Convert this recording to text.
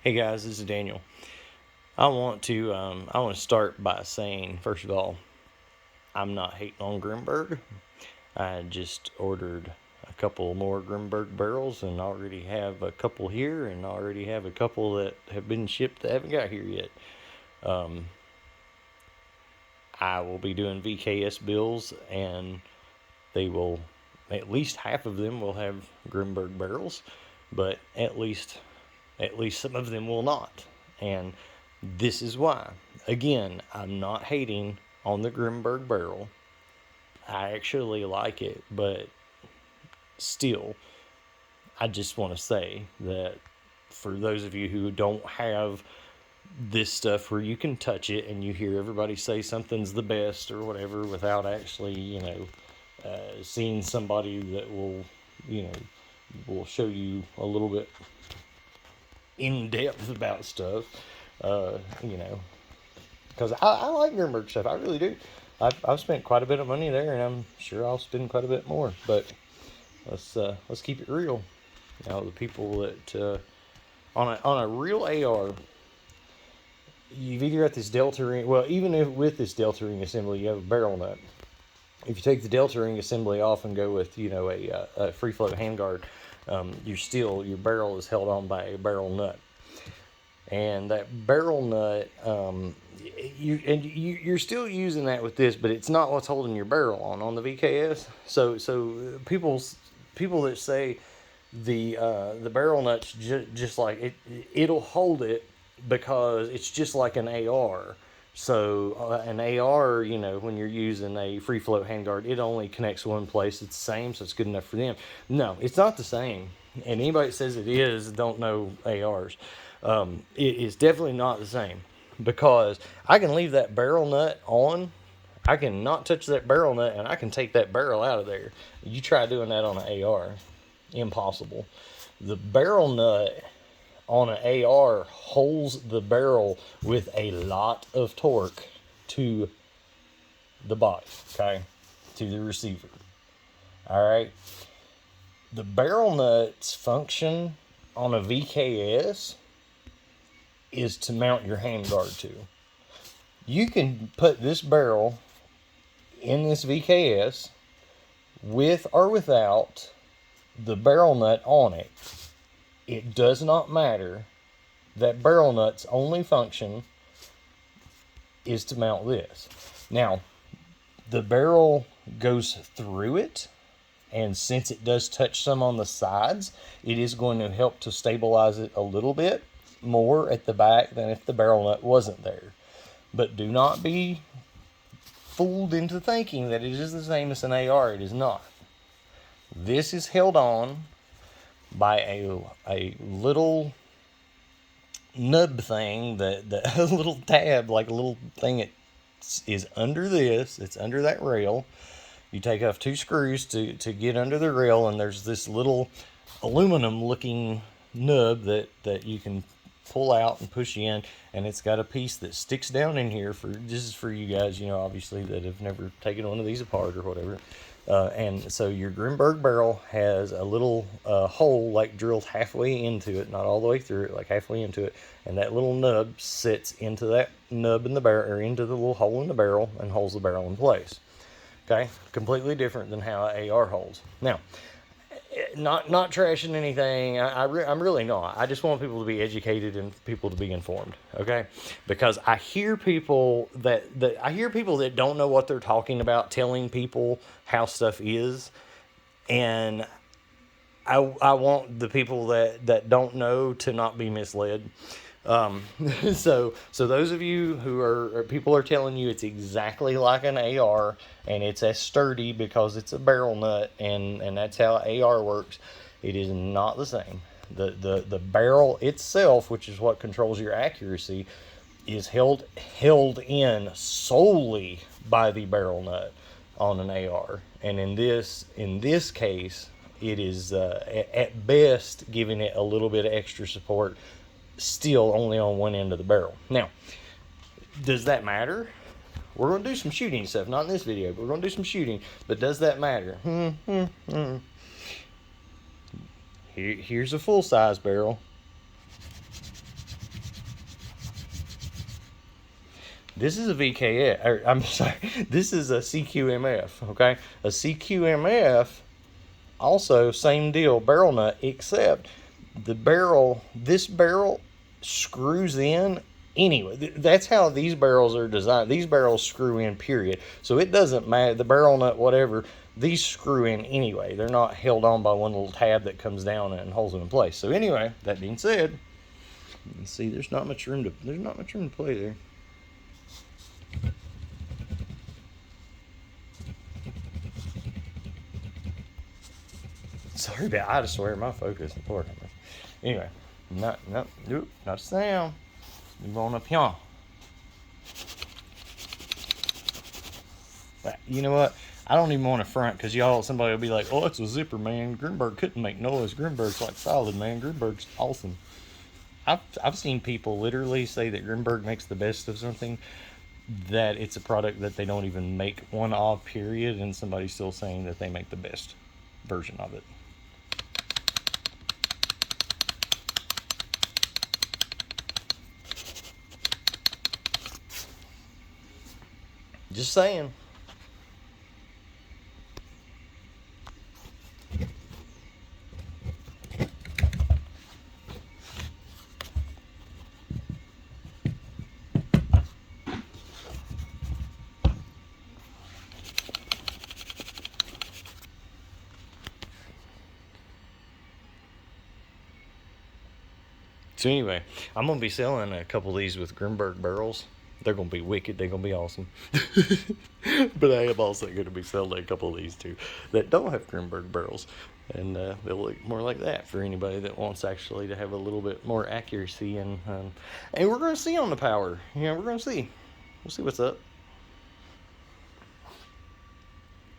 Hey guys, this is Daniel. I want to start by saying, first of all, I'm not hating on Grimberg. I just ordered a couple more Grimberg barrels and already have a couple here, and already have a couple that have been shipped that haven't got here yet. I will be doing VKS bills, and they will, at least half of them will have Grimberg barrels, but at least some of them will not. And this is why. Again, I'm not hating on the Grimberg barrel. I actually like it, but still, I just want to say that for those of you who don't have this stuff where you can touch it and you hear everybody say something's the best or whatever without actually, seeing somebody that you know, will show you a little bit in depth about stuff, uh, you know, because I like Nuremberg stuff. I really do. I've spent quite a bit of money there, and I'm sure I'll spend quite a bit more. But let's keep it real. The people that on a real AR, you've either got this delta ring. Well, even if with this delta ring assembly, you have a barrel nut. If you take the delta ring assembly off and go with a free float handguard, your barrel is held on by a barrel nut. And that barrel nut, you're still using that with this, but it's not what's holding your barrel on the VKS. So people that say the barrel nuts just like it'll hold it because it's just like an AR. So an AR, when you're using a free float handguard, it only connects one place. It's the same, so it's good enough for them. No, it's not the same. And anybody that says it is don't know ARs. It is definitely not the same because I can leave that barrel nut on. I can not touch that barrel nut and I can take that barrel out of there. You try doing that on an AR, impossible. The barrel nut on an AR holds the barrel with a lot of torque to the body, okay, to the receiver. All right. The barrel nut's function on a VKS is to mount your handguard to. You can put this barrel in this VKS with or without the barrel nut on it. It does not matter. That barrel nut's only function is to mount this. Now, the barrel goes through it, and since it does touch some on the sides, it is going to help to stabilize it a little bit more at the back than if the barrel nut wasn't there. But do not be fooled into thinking that it is the same as an AR. It is not. This is held on by a little nub thing, that a little tab, like a little thing that is under this. It's under that rail. You take off two screws to get under the rail, and there's this little aluminum looking nub that you can pull out and push in, and it's got a piece that sticks down in here. This is for you guys, obviously, that have never taken one of these apart or whatever. And so your Grimberg barrel has a little hole like drilled halfway into it, not all the way through it, like halfway into it, and that little nub sits into that nub in the barrel, or into the little hole in the barrel, and holds the barrel in place. Okay, completely different than how an AR holds. Now, not trashing anything. I'm really not. I just want people to be educated and people to be informed. Okay, because I hear people that don't know what they're talking about telling people how stuff is, and I want the people that don't know to not be misled. So those of you people are telling you it's exactly like an AR and it's as sturdy because it's a barrel nut and that's how AR works. It is not the same. The barrel itself, which is what controls your accuracy, is held in solely by the barrel nut on an AR. And in this case, it is at best giving it a little bit of extra support, still only on one end of the barrel. Now, does that matter? We're going to do some shooting stuff, not in this video, but we're going to do some shooting. But does that matter? Here's a full-size barrel. This is a VKS, or I'm sorry, this is a CQMF, okay? A CQMF, also same deal, barrel nut, except this barrel screws in anyway. That's how these barrels are designed. These barrels screw in, period. So it doesn't matter, the barrel nut, whatever, these screw in anyway. They're not held on by one little tab that comes down and holds them in place. So anyway, that being said, you can see there's not much room to play there. Sorry about, I just swear my focus. Lord. Anyway, not a sound. Move on up here. But you know what? I don't even want to front because somebody will be like, "Oh, it's a zipper, man. Grimberg couldn't make noise. Grimberg's like solid, man. Grimberg's awesome." I've seen people literally say that Grimberg makes the best of something, that it's a product that they don't even make one off period, and somebody's still saying that they make the best version of it. Just saying. So anyway, I'm gonna be selling a couple of these with Grimberg barrels. They're gonna be wicked. They're gonna be awesome. But I am also gonna be selling a couple of these too that don't have Grimberg barrels, and they'll look more like that for anybody that wants actually to have a little bit more accuracy and we're gonna see on the power. We're gonna see. We'll see what's up.